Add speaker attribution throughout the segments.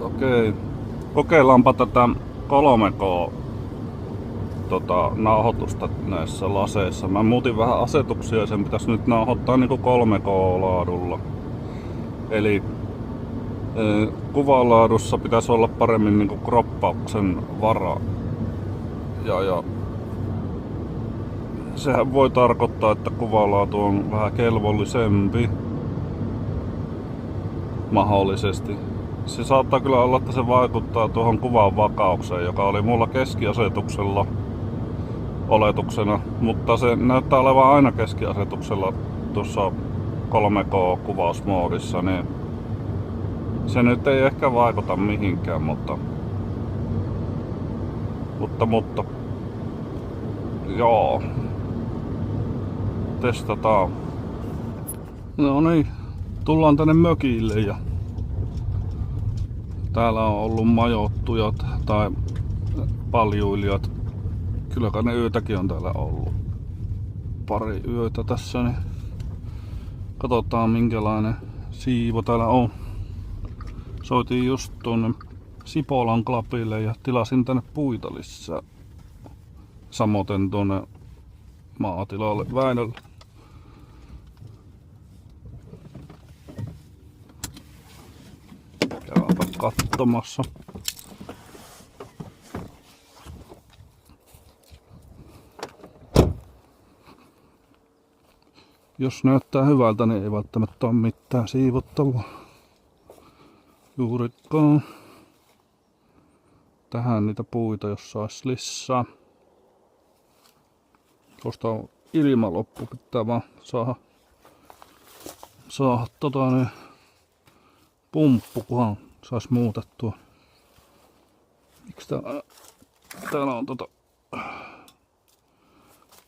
Speaker 1: Okei. Kokeillaanpa tätä 3K nauhoitusta näissä laseissa. Mä muutin vähän asetuksia ja sen pitäisi nyt nauhoittaa niinku 3K-laadulla. Eli kuvanlaadussa pitäisi olla paremmin niinku kroppauksen vara. Ja sehän voi tarkoittaa, että kuvanlaatu on vähän kelvollisempi. Mahdollisesti. Se saattaa kyllä olla, että se vaikuttaa tuohon kuvan vakaukseen, joka oli mulla keskiasetuksella oletuksena, mutta se näyttää olevan aina keskiasetuksella tuossa 3K-kuvausmoodissa, niin se nyt ei ehkä vaikuta mihinkään, mutta joo, testataan. No niin, tullaan tänne mökille ja täällä on ollut majoittujat tai paljuilijat. Kylläkään ne yötäkin on täällä ollut. Pari yötä tässä, niin katsotaan minkälainen siivo täällä on. Soitin just tuonne Sipolan klapille ja tilasin tänne puita lisää. Samoin tuonne maatilalle Väinölle. Käydäänpä katsomassa. Jos näyttää hyvältä, niin ei välttämättä ole mitään siivottavaa. Juurikaan. Tähän niitä puita, jos sais lisää. Tuosta on ilma loppu, pitää vaan saada pumppu, kunhan sais muutettua. Miksi täällä on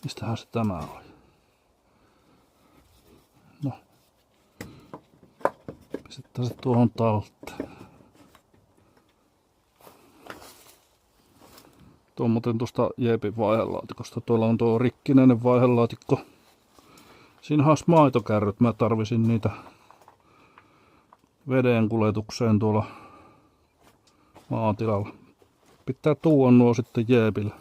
Speaker 1: mistähän se tämä oli? No. Pistetään se tuohon talteen. Tuo on muuten tuosta Jeepin vaihelaatikosta. Tuolla on tuo rikkinäinen vaihelaatikko. Siinä olisi maitokärryt. Mä tarvisin niitä veden kuljetukseen tuolla maatilalla. Pitää tuoda nuo sitten Jeepille.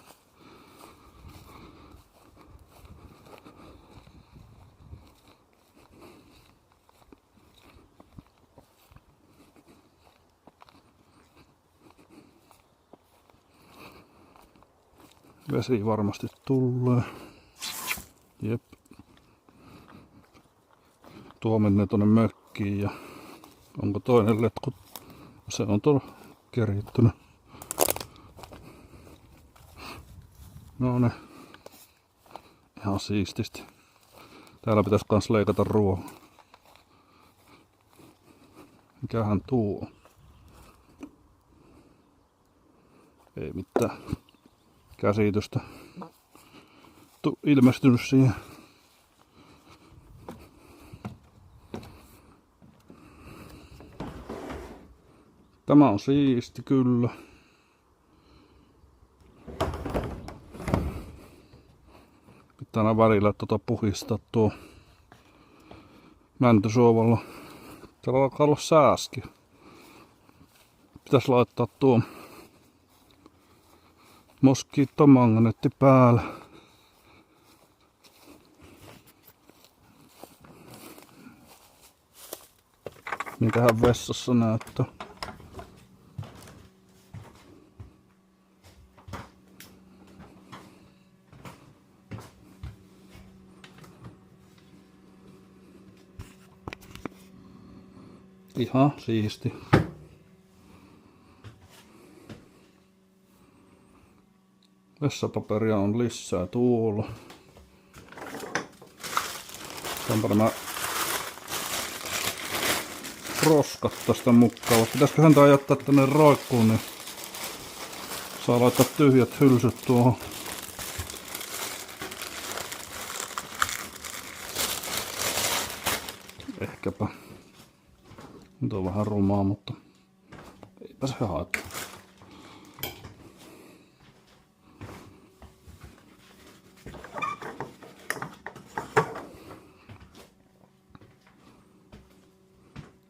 Speaker 1: Vesi varmasti tulee. Jep. Tuo menee tuonne mökkiin ja onko toinen letku? Se on tuolla kerjittynyt. No ne. Ihan siististi. Täällä pitäisi kans leikata ruoho. Mikähän tuo on? Ei mitään käsitystä ilmestynyt siihen. Tämä on siisti kyllä. Pitää aina välillä puhistaa tuo mäntysuovalla. Täällä alkaa olla sääski. Pitäis laittaa tuo moskiittomagneetti päällä. Mitähän vessassa näyttää? Ihan siisti. Vessapaperia on lisää tuolla. Tämänpä nämä roskat tästä mukaan. Pitäisiköhän tää jättää tänne roikkuun, niin saa laittaa tyhjät hylsyt tuohon. Ehkäpä. Nyt on vähän rumaa, mutta eipä se haittaa.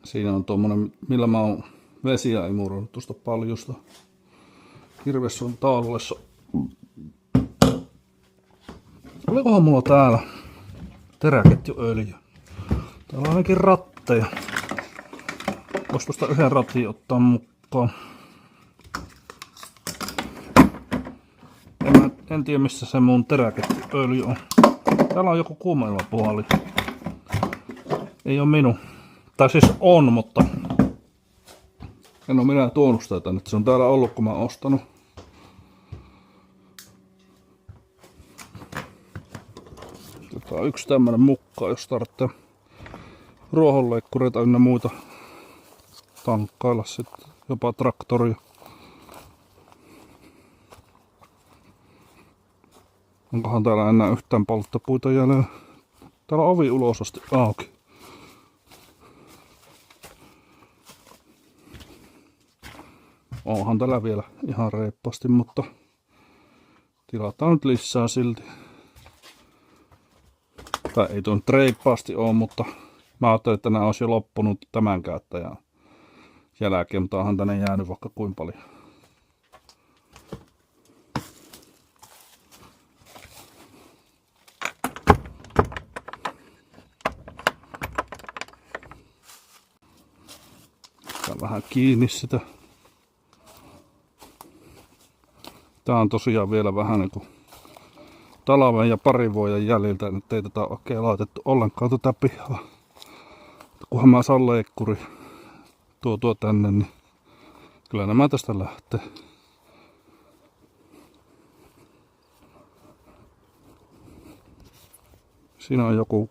Speaker 1: Siinä on tuommoinen, millä mä oon Vesiä ei murunut tuosta paljusta. Kirves on tallessa. Olikohan mulla täällä teräketjuöljy? Täällä on ainakin ratteja. Vois tuosta yhden ratin ottaa mukaan. En tiedä missä se mun teräketjuöljy on. Täällä on joku kuumailmapuhali. Ei oo minun. Tai siis on, mutta en oo minä tuonut sitä tänne. Se on täällä ollut kun mä oon ostanut. Otetaan yksi tämmönen mukaan, jos tarvitsee ruohonleikkureita ynnä muita tankkailla sitten. Jopa traktoria. Onkohan täällä enää yhtään polttopuita jäljellä? Täällä on ovi ulos asti auki. Onhan täällä vielä ihan reippaasti, mutta tilataan nyt lisää silti. Tai ei tuon reippaasti ole, mutta mä ajattelin, että nämä olisi jo loppunut tämän käyttäjän jälkeen, mutta onhan tänne jäänyt vaikka kuinka paljon. Tää vähän kiinni sitä. Tää on tosiaan vielä vähän niinku talven ja parin vuoden jäljiltä, että ei tätä oikein laitettu ollenkaan tätä pihaa. Kunhan mä saan leikkuri tuo tänne, niin kyllä nämä tästä lähtee. Siinä on joku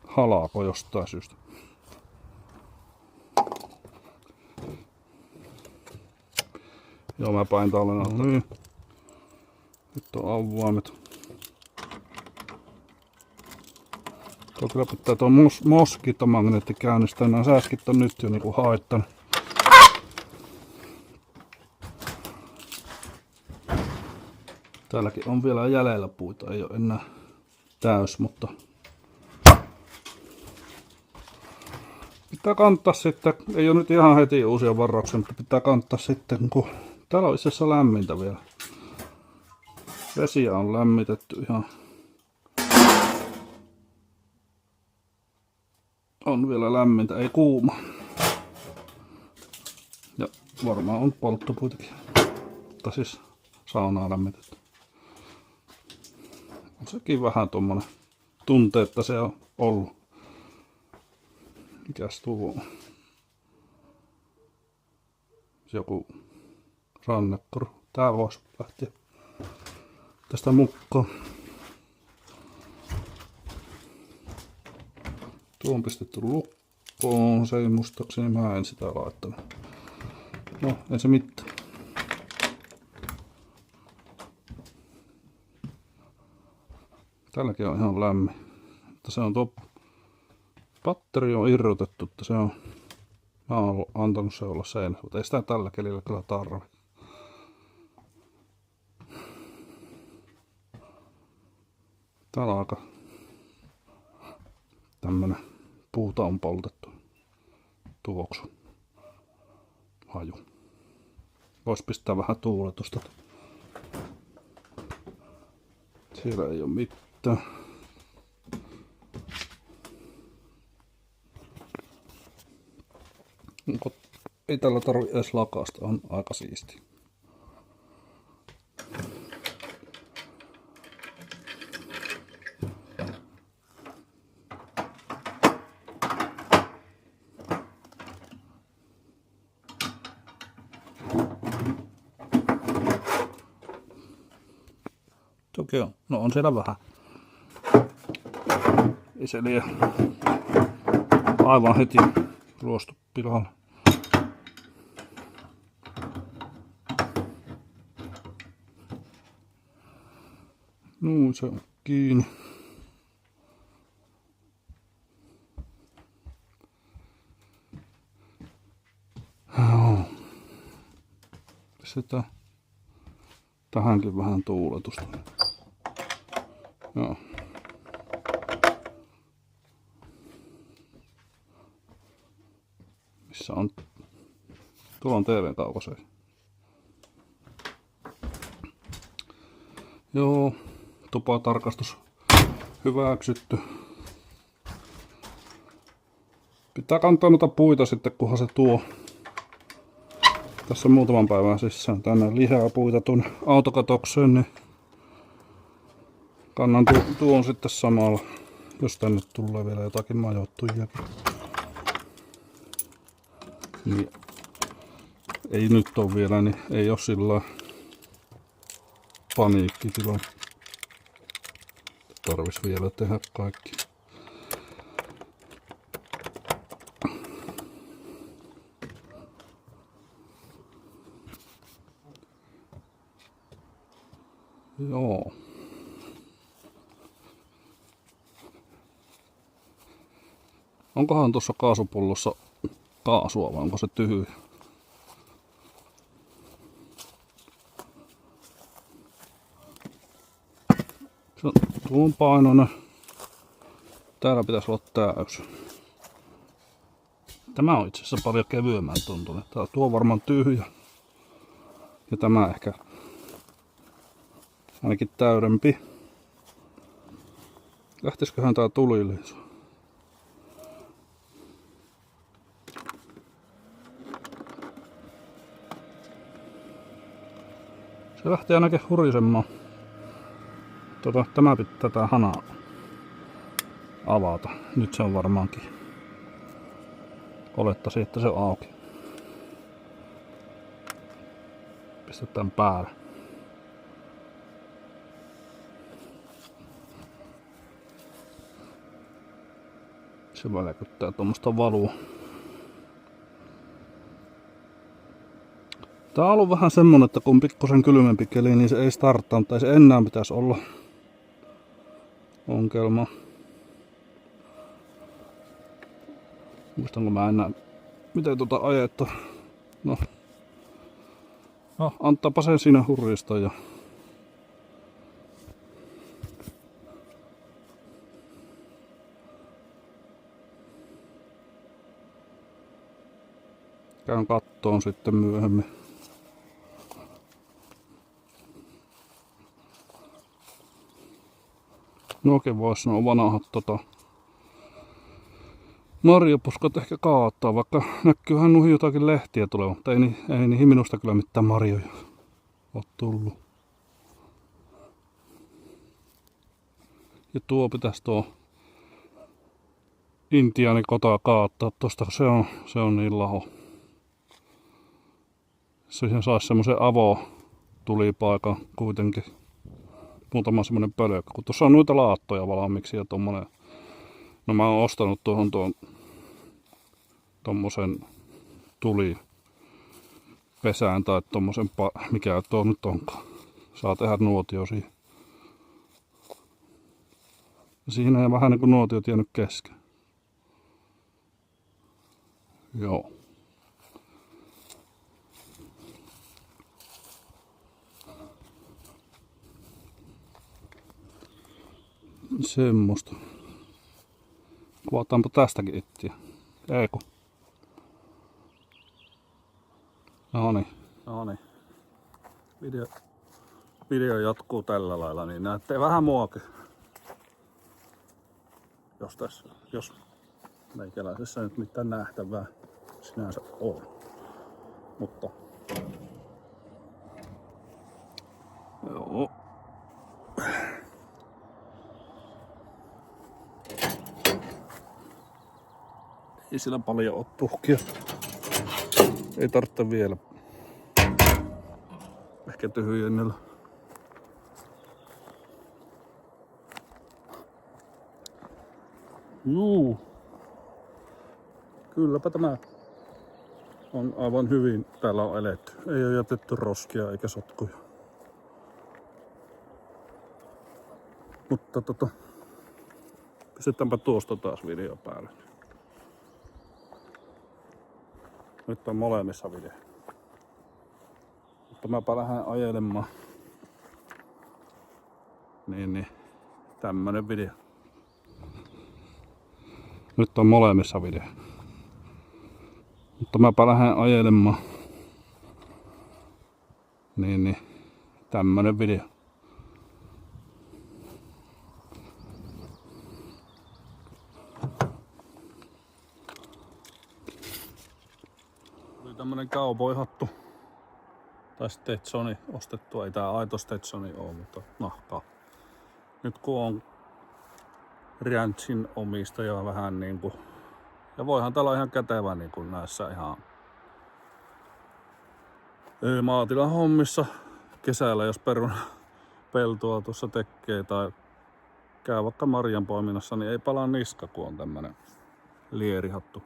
Speaker 1: halako jostain syystä. Joo, mä pain tallen. No niin. Nyt on avaimet. Tuo kyllä pitää tuo moskiittomagneetti käynnistää. Nämä sääskit on nyt jo niinku haittanut. Täälläkin on vielä jäljellä puita. Ei ole enää täys, mutta pitää kantaa sitten. Ei ole nyt ihan heti uusia varauksia, mutta pitää kantaa sitten, kun täällä on itse asiassa lämmintä vielä. Vesiä on lämmitetty ihan. On vielä lämmintä, ei kuuma. Ja varmaan on polttopuitakin. Mutta siis saunaa lämmitetty. On sekin vähän tommonen tunte, että se on ollut. Mikäs tuo on? Joku rannekkuru. Tää voisi lähteä tästä mukaan. Tuo on pistetty lukkoon. Se ei muistaakseni, mä en sitä laittanut. No, ei se mitään. Tälläkin on ihan lämmin. Mutta se on tuo batteri on irrotettu, että se on. Mä oon antanut se olla seinä, mutta ei sitä tällä kelillä kyllä tarvi. Täällä on aika tämmönen puuta on poltettu tuoksu haju. Vois pistää vähän tuuletusta. Siellä ei oo mitään. Ei tällä tarvi edes lakasta, on aika siisti. Toki on. No on siellä vähän. Ei se liian aivan heti ruostu pilalle. No se on kiinni. Sitä tähänkin vähän tuuletusta. Joo. missä on. Tuolla on TV:n kaukoseen. Joo, tupatarkastus hyväksytty. Pitää kantaa noita puita sitten, kunhan se tuo. Tässä on muutaman päivän sisään tänne lisää puita tuonne autokatokseen, niin kannan tuon sitten samalla, jos tänne tulee vielä jotakin majoittujakin. Niin ei nyt ole vielä, niin ei ole sillä paniikkitila. Tarvis vielä tehdä kaikki. Joo. Onkohan tuossa kaasupullossa kaasua vai onko se tyhjä? Se on tuon painoinen. Täällä pitäisi olla täys. Tämä on itse asiassa paljon kevyemmän tuntunut. Tuo on varmaan tyhjä. Ja tämä ehkä ainakin täydempi. Lähtisiköhän tää tuliliisu? Se lähtee ainakin hurisemaan. Tämä pitää tätä hanaa avata. Nyt se on varmaankin. Olettaisin, että se on auki. Pistetään päälle. Se välkyttää tuommoista valua. Tää on ollut vähän semmonen, että kun pikkusen kylmempi keli, niin se ei starttaa, mutta ei se enää pitäisi olla ongelma. Muistanko mä enää, miten ajettu. No, antaapa sen siinä hurrista ja käyn kattoon sitten myöhemmin. Nuokin vois nuo vanhat marjapuskat ehkä kaataa, vaikka näkyyhän nuihin jotakin lehtiä tulevan, mutta ei niihin minusta kyllä mitään marjoja ole tullut. Ja tuo pitäisi tuo intiaanikota kaattaa tosta, se on niin laho. Siihen saisi semmoisen avotulipaikan kuitenkin. Muutama semmonen pölkkä, kun tuossa on noita laattoja valmiiksi ja tommonen. No mä oon ostanut tuohon tommosen tulipesään tai tommosen, mikä tuo nyt onkaan. Saa tehdä nuotio siihen. Siinä ei vähän niinku nuotiot jäänyt kesken. Joo. Semmosta. Kuvataanpa tästäkin ittiä. Eiku. Noniin. Video jatkuu tällä lailla, niin näette vähän muakin. Jos meikäläisessä nyt mitään nähtävää sinänsä on. Mutta joo. Ei sillä paljon ole tuhkia. Ei tarvitse vielä. Ehkä tyhjennellä. Juu. Kylläpä tämä on aivan hyvin täällä on eletty. Ei ole jätetty roskia eikä sotkuja. Mutta pistetäänpä tuosta taas video päälle. Nyt on molemmissa video. Mutta mäpä lähden ajelemaan. Niin. Tämmönen video. Nyt on molemmissa video. mutta mäpä lähden ajelemaan. Niin, tämmönen video. Tuli tämmönen cowboy-hattu. Tai Stetsoni ostettu. Ei tää aito Stetsoni oo, mutta nahkaa. Nyt kun on ranchin omistaja vähän niinku. Ja voihan täällä olla ihan kätevä niinku näissä ihan maatilan hommissa kesällä, jos peltoa tuossa tekee tai käy vaikka marjan poiminnassa, niin ei palaa niska, kun on tämmönen lierihattu.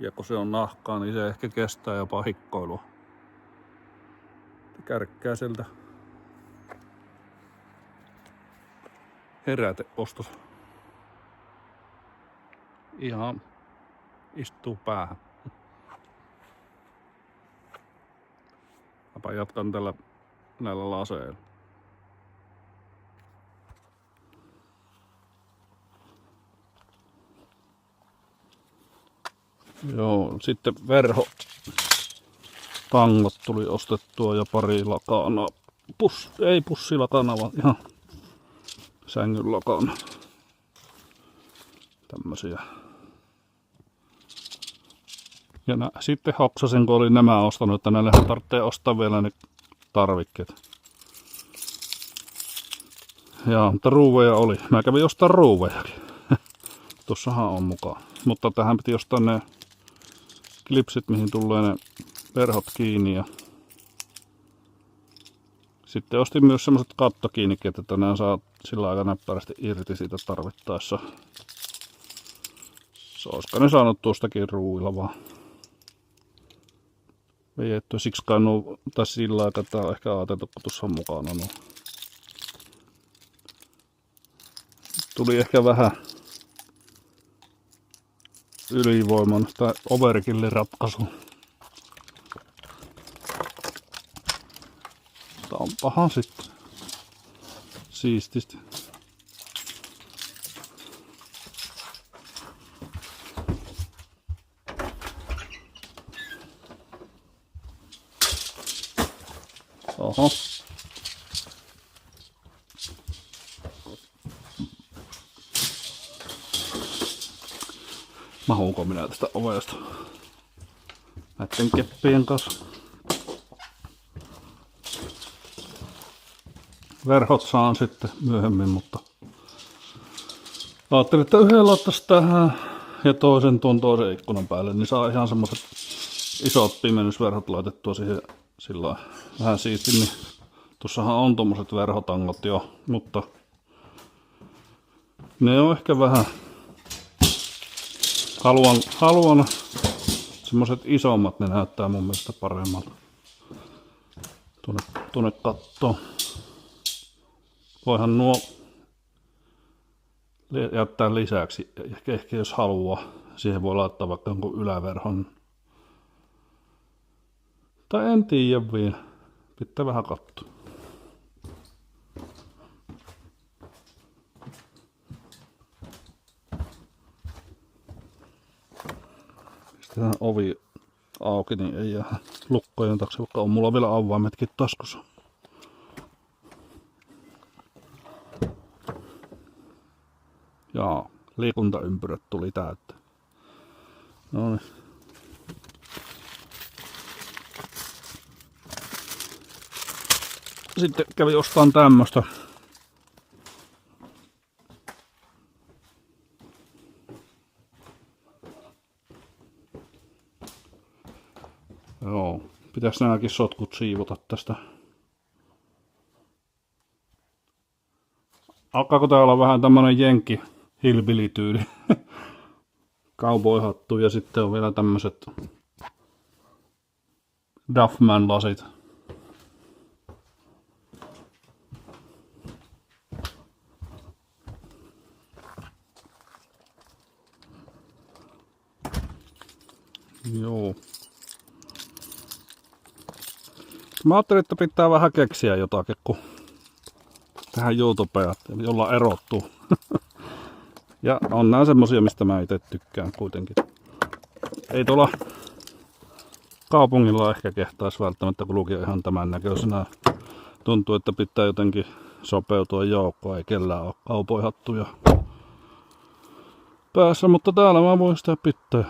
Speaker 1: Ja kun se on nahkaa, niin se ehkä kestää jopa hikkoilua. Kärkkää sieltä heräteostos. Ihan istuu päähän. Mäpä jatkan näillä laseilla. Joo, sitten tangot tuli ostettua ja pari lakanaa. Ei pussilakanaa, vaan ihan sängyn lakana. Tämmösiä. Ja sitten hoksasin, kun olin nämä ostanut, että näille tarvitsee ostaa vielä ne tarvikkeet. Jaa, mutta ruuveja oli. Mä kävin ostaa ruuvejakin. Tossahan on mukaan. Mutta tähän piti ostaa ne klipsit, mihin tulee ne verhot kiinni. Ja sitten ostin myös semmoset kattokiinnikkeet, että nämä saa sillä aika näppärästi irti siitä tarvittaessa. Olisiko ne saanut tuostakin ruuilla vaan. Vejettyä siksi kai tai sillä aikaa, että on ehkä ajateltu, kun tuossa on mukana. No. Tuli ehkä vähän ylivoiman tai overkillin ratkaisu. Tää on paha sitten. Siististi. Oho. Mahuuko minä tästä ovesta näiden keppien kanssa? Verhot saan sitten myöhemmin, mutta ajattelin, että yhden laittaisi tähän ja toisen tuon toisen ikkunan päälle, niin saa ihan semmoset isot pimennysverhot laitettua siihen sillä vähän siisti, niin tuossahan on tommoset verhotangot jo, mutta ne on ehkä vähän haluan semmoset isommat, ne näyttää mun mielestä paremmalta tuonne kattoon. Voihan nuo jättää lisäksi, ehkä jos haluaa, siihen voi laittaa vaikka jonkun yläverhon. Tai en tiedä vielä. Pitää vähän katsoa. Pistetään ovi auki, niin ei jää lukkojen taakse, vaikka on mulla vielä avaimetkin taskussa. Jaa, liikuntaympyrät tuli täyttä. No niin. Sitten kävin ostamaan tämmöstä. Joo, pitäis nämäkin sotkut siivota tästä. Alkaako tää olla vähän tämmönen jenkki hillbilly-tyyli? Cowboy-hattu ja sitten on vielä tämmöset Duffman-lasit. Joo. Mä ajattelin, että pitää vähän keksiä jotakin, kun tähän YouTubeen, jolla erottuu. Ja on nää semmosia, mistä mä itse tykkään kuitenkin. Ei tuolla kaupungilla ehkä kehtaisi välttämättä kulkea ihan tämän näköisenä. Tuntuu, että pitää jotenkin sopeutua joukkoon, ei kellään ole kaupoihattuja päässä, mutta täällä mä voin sitä pitää.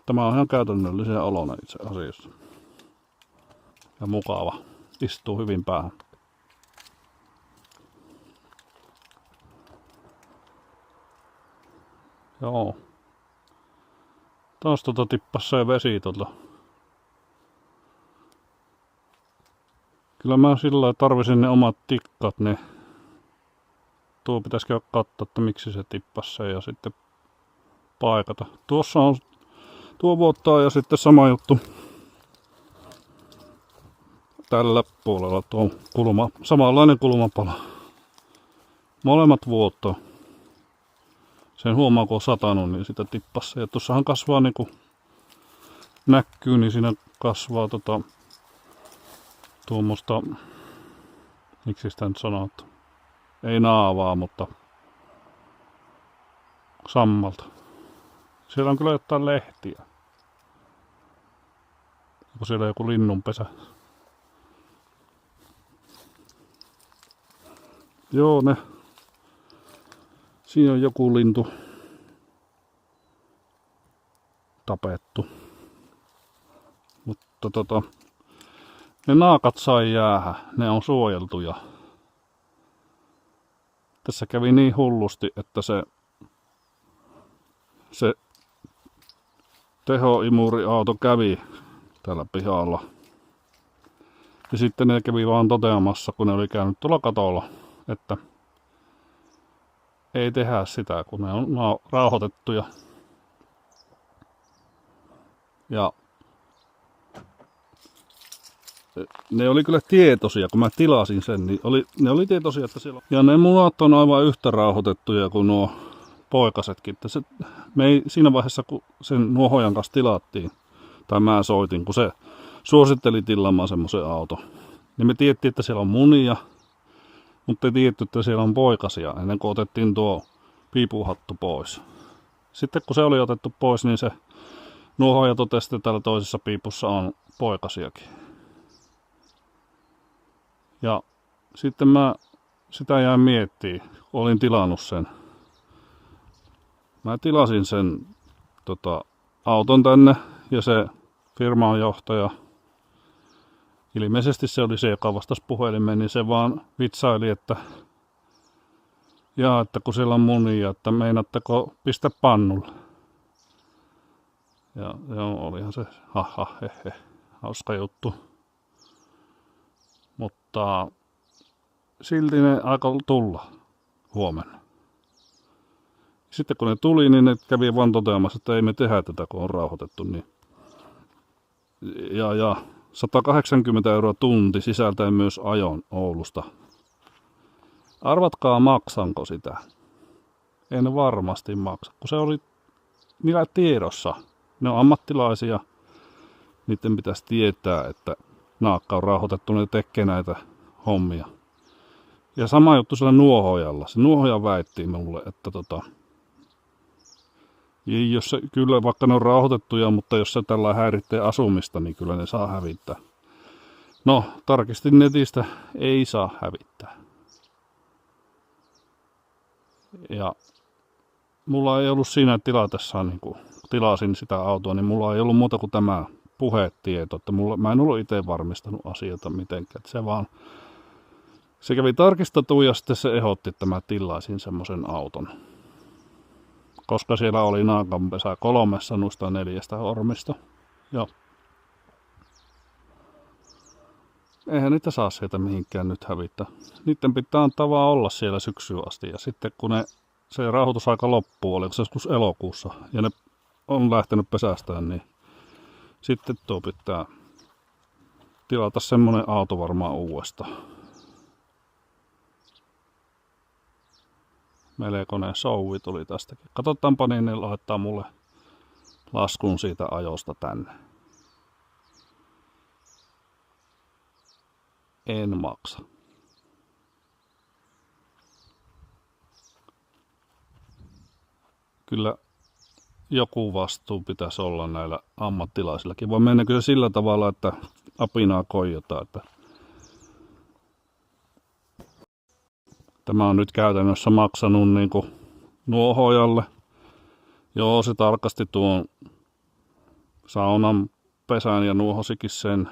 Speaker 1: Tämä on ihan käytännöllisen olona itse asiassa. Ja mukava. Istuu hyvin päähän. Joo. Taas tippas se vesi tuolta. Kyllä mä sillä lailla tarvisin ne omat tikkat, niin tuo pitäisi käydä katsoa, että miksi se tippas se ja sitten paikata. Tuossa on tuo vuottaa ja sitten sama juttu tällä puolella tuo kulma, samanlainen kulmapala. Molemmat vuottaa. Sen huomaa, kun on satanut, niin sitä tippassa. Ja tuossahan kasvaa niinku näkyy, niin siinä kasvaa tuommoista, miksi sitä nyt sanoo, ei naavaa, mutta sammalta. Siellä on kyllä jotain lehtiä. Onko siellä joku linnunpesä? Joo, ne. Siinä on joku lintu tapettu. Mutta ne naakat sai jäähän. Ne on suojeltuja. Tässä kävi niin hullusti, että se tehoimuriauto kävi täällä pihalla. Ja sitten ne kävi vaan toteamassa, kun ne oli käynyt tuolla katolla, että ei tehdä sitä, kun ne on rauhoitettuja. Ja ne oli kyllä tietoisia, kun mä tilasin sen, niin ne oli tietoisia, että siellä on. Ja ne munat on aivan yhtä rauhoitettuja kuin nuo poikasetkin. Me ei siinä vaiheessa, kun sen nuohojan kanssa tilattiin, tai mä soitin, kun se suositteli tilaamaan semmoisen auto, niin me tiedettiin, että siellä on munia, mutta ei tiedetty, että siellä on poikasia, ennen kuin otettiin tuo piipuhattu pois. Sitten kun se oli otettu pois, niin se nuohoja totesi, että täällä toisessa piipussa on poikasiakin. Ja sitten mä sitä jäin miettimään, olin tilannut sen. Mä tilasin sen auton tänne ja se firman johtaja, ilmeisesti se oli se, joka vastasi puhelimeen, niin se vaan vitsaili, että kun siellä on munia, että meinaatteko pistä pannulle. Ja joo, olihan se hauska juttu. Mutta silti ne alkoi tulla huomenna. Sitten kun ne tuli, niin ne kävi vaan toteamassa, että ei me tehdä tätä, kun on rauhoitettu. Niin. Ja 180 € tunti sisältäen myös ajon Oulusta. Arvatkaa, maksanko sitä? En varmasti maksa, kun se oli niillä tiedossa. Ne on ammattilaisia. Niiden pitäisi tietää, että naakka on rauhoitettu, ne tekee näitä hommia. Ja sama juttu sillä nuohojalla. Se nuohoja väitti mulle, että jos se, kyllä vaikka ne on rauhoitettuja, mutta jos se tällä häiritsee asumista, niin kyllä ne saa hävittää. No, tarkistin netistä, ei saa hävittää. Ja mulla ei ollut siinä tilatessa, niin kun tilasin sitä autoa, niin mulla ei ollut muuta kuin tämä puhetieto. Että mä en ollut itse varmistanut asioita mitenkään. Se kävi tarkistettu ja sitten se ehdotti, että mä tilaisin semmoisen auton. Koska siellä oli naakanpesä 3 noista 4 hormista. Ja eihän niitä saa sieltä mihinkään nyt hävittää. Niiden pitää antaa vaan olla siellä syksyyn asti. Ja sitten kun se rauhoitusaika loppuu, oliko se joskus elokuussa, ja ne on lähtenyt pesästään, niin sitten tuo pitää tilata semmonen auto varmaan uudestaan. Melkoinen souvi tuli tästäkin. Katsotaanpa, niin ne laittaa mulle laskun siitä ajosta tänne. En maksa. Kyllä joku vastuu pitäisi olla näillä ammattilaisillakin. Vai mennäkö se sillä tavalla, että apinaa koijotaan? Että tämä on nyt käytännössä maksanut niin kuin nuohojalle. Joo, se tarkasti tuon saunan pesän ja nuohosikin sen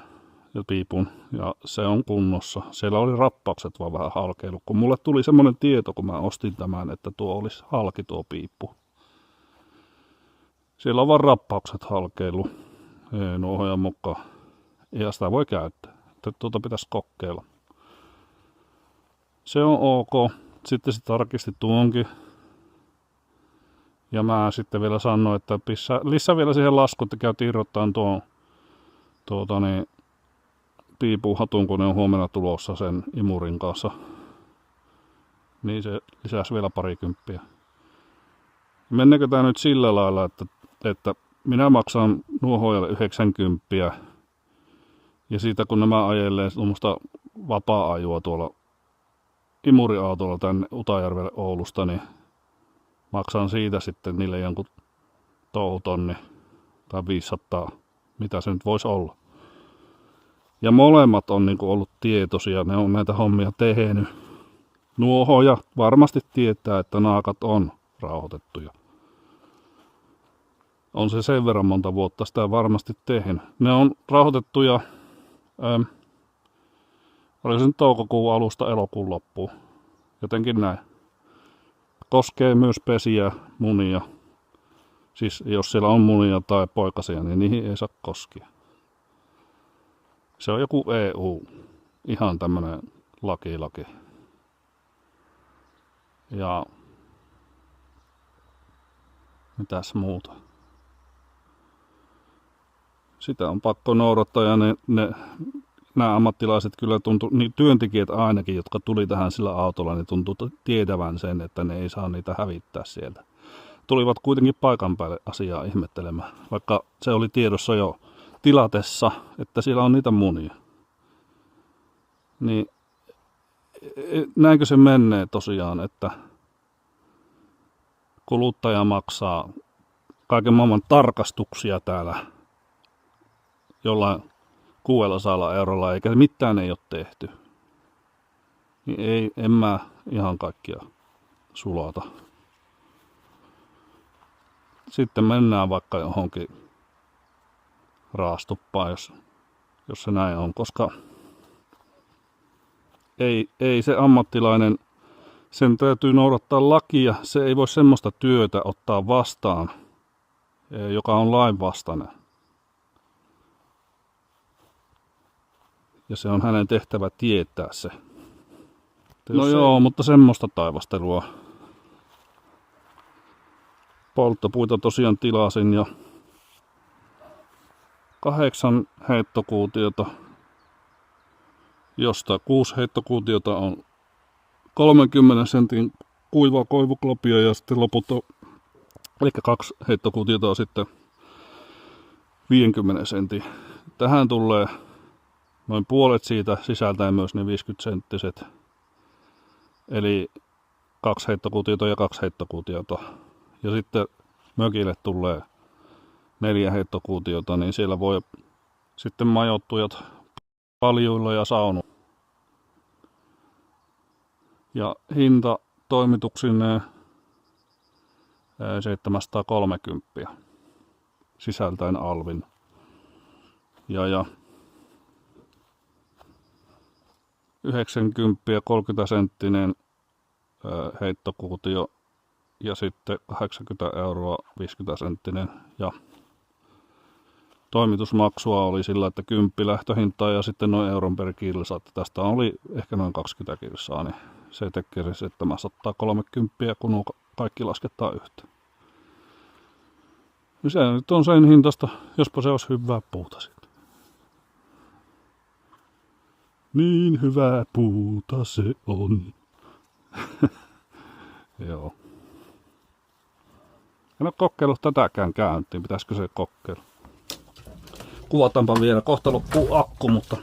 Speaker 1: ja piipun. Ja se on kunnossa. Siellä oli rappaukset vaan vähän halkeilu. Kun mulle tuli semmoinen tieto, kun mä ostin tämän, että tuo olisi halki tuo piippu. Siellä on vaan rappaukset halkeilu. Ei nuohojan mukaan. Ja sitä voi käyttää. Tuota pitäisi kokeilla. Se on ok. Sitten se tarkisti tuonkin. Ja mä sitten vielä sanoin, että lisää vielä siihen lasku, että käytiin irrottaan tuon piipuhatun, kun ne on huomenna tulossa sen imurin kanssa. Niin se lisäsi vielä 20. Mennäänkö tää nyt sillä lailla, että minä maksan nuohojalle 90. Ja siitä kun nämä ajelee tuommoista vapaa-ajua tuolla imuriautolla tänne Utajärvelle Oulusta, niin maksan siitä sitten niille jonkun touhutonni tai 500, mitä se nyt voisi olla. Ja molemmat on niin kuin ollut tietoisia, ne on näitä hommia tehnyt. Nuohoja varmasti tietää, että naakat on rauhoitettuja. On se sen verran monta vuotta sitä varmasti tehnyt. Ne on rauhoitettuja, oli se nyt toukokuun alusta elokuun loppuun. Jotenkin näin. Koskee myös pesiä, munia. Siis jos siellä on munia tai poikasia, niin niihin ei saa koskea. Se on joku EU. Ihan tämmönen laki. Ja mitäs muuta? Sitä on pakko noudattaa ja nämä ammattilaiset kyllä tuntuu, niin työntekijät ainakin, jotka tuli tähän sillä autolla, niin tuntuu tietävän sen, että ne ei saa niitä hävittää sieltä. Tulivat kuitenkin paikan päälle asiaa ihmettelemään, vaikka se oli tiedossa jo tilatessa, että siellä on niitä munia. Niin näinkö se menee tosiaan, että kuluttaja maksaa kaiken maailman tarkastuksia täällä jollain 600 eurolla, eikä mitään ei ole tehty. Niin en mä ihan kaikkia sulata. Sitten mennään vaikka johonkin raastuppaan, jos se näin on, koska ei se ammattilainen, sen täytyy noudattaa lakia, se ei voi semmoista työtä ottaa vastaan, joka on lainvastainen. Ja se on hänen tehtävä tietää se. No joo, mutta semmoista taivastelua. Polttopuita tosiaan tilasin ja 8 heittokuutiota, josta 6 heittokuutiota on 30 sentin kuivaa koivuklopia ja sitten loput on, eli 2 heittokuutiota on sitten 50 sentin. Tähän tulee noin puolet siitä sisältäen myös ne 50 senttiset. Eli 2 heittokuutiota ja 2 heittokuutiota. Ja sitten mökille tulee 4 heittokuutiota, niin siellä voi sitten majoittujat paljuilla ja saunu. Ja hinta toimituksineen 730 sisältäen alvin. Ja 90 30 senttinen heittokuutio ja sitten 80 euroa 50 senttinen ja toimitusmaksua oli sillä, että 10 lähtöhintaa ja sitten noin euron per kilsa. Tästä oli ehkä noin 20 kilsaa, niin se tekee 730, kun nuo kaikki lasketaan yhtä. Se nyt on sen hintasta, jospa se olisi hyvää puuta sitten. Niin hyvää puuta se on. Joo. En ole kokeillut tätäkään käyntiin, pitäisikö se kokeilla? Kuvataanpa vielä, kohta loppuu akku, mutta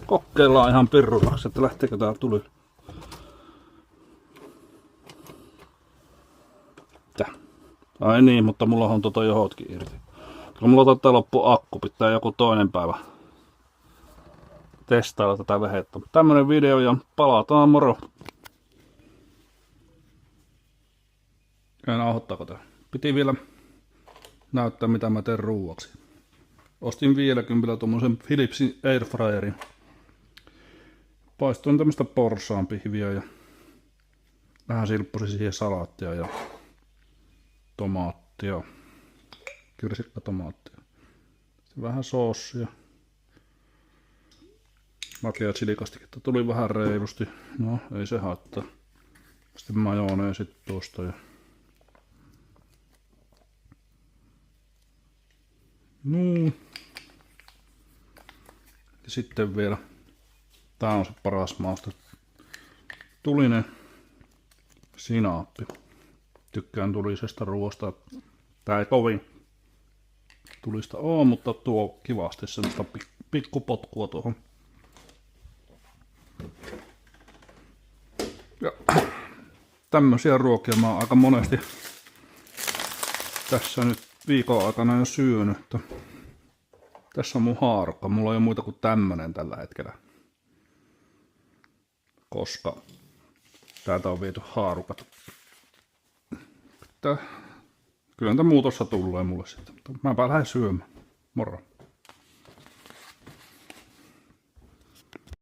Speaker 1: kokeillaan ihan pirrunaksi, että lähteekö tää tuli. Ai niin, mutta mulla on johotkin irti. Kun mulla taitaa loppu akku, pitää joku toinen päivä testailla tätä vehettä. Tämmönen video ja palataan, moro! En nauhoittaako tää? Piti vielä näyttää mitä mä teen ruuaksi. Ostin 50 tommosen Philipsin Airfryerin. Paistoin tämmöstä porsaanpihviä ja vähän silppusin siihen salaattia ja tomaattia. Kirsikkatomaattia. Sitten vähän soossia. Makeaa chilikastiketta tuli vähän reilusti. No, ei se haittaa. Sitten majoneesit tuosta ja... No. Ja sitten vielä, tää on se paras mauste, tulinen sinaappi. Tykkään tulisesta ruoasta. Tää ei kovin tulista oo, mutta tuo kivasti semmoista pikkupotkua tuohon. Ja tämmösiä ruokia mä oon aika monesti tässä nyt viikon aikana jo syönyt. Tässä on mun haarukka. Mulla ei ole muita kuin tämmönen tällä hetkellä. Koska täältä on viety haarukat. Kyllä niitä muutossa tulee mulle sitten. Mäpä lähden syömään. Moro.